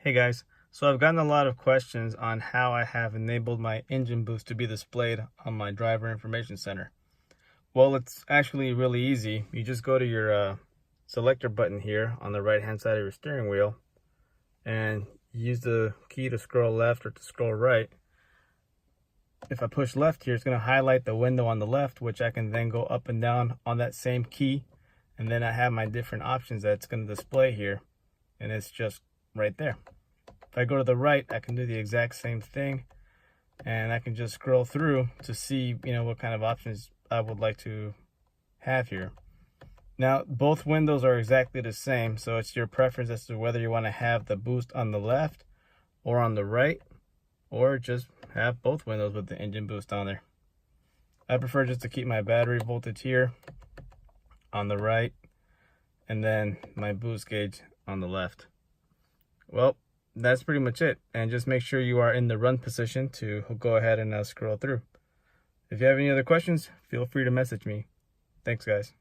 Hey guys, so I've gotten a lot of questions on how I have enabled my engine boost to be displayed on my driver information center. Well, it's actually really easy. You just go to your selector button here on the right hand side of your steering wheel and use the key to scroll left or to scroll right. If I push left here, it's going to highlight the window on the left, which I can then go up and down on that same key, and then I have my different options that's going to display here, and it's just right there. If I go to the right, I can do the exact same thing, and I can just scroll through to see, what kind of options I would like to have here. Now, both windows are exactly the same, so it's your preference as to whether you want to have the boost on the left or on the right, or just have both windows with the engine boost on there. I prefer just to keep my battery voltage here on the right, and then my boost gauge on the left. Well, that's pretty much it. And just make sure you are in the run position to go ahead and scroll through. If you have any other questions, feel free to message me. Thanks, guys.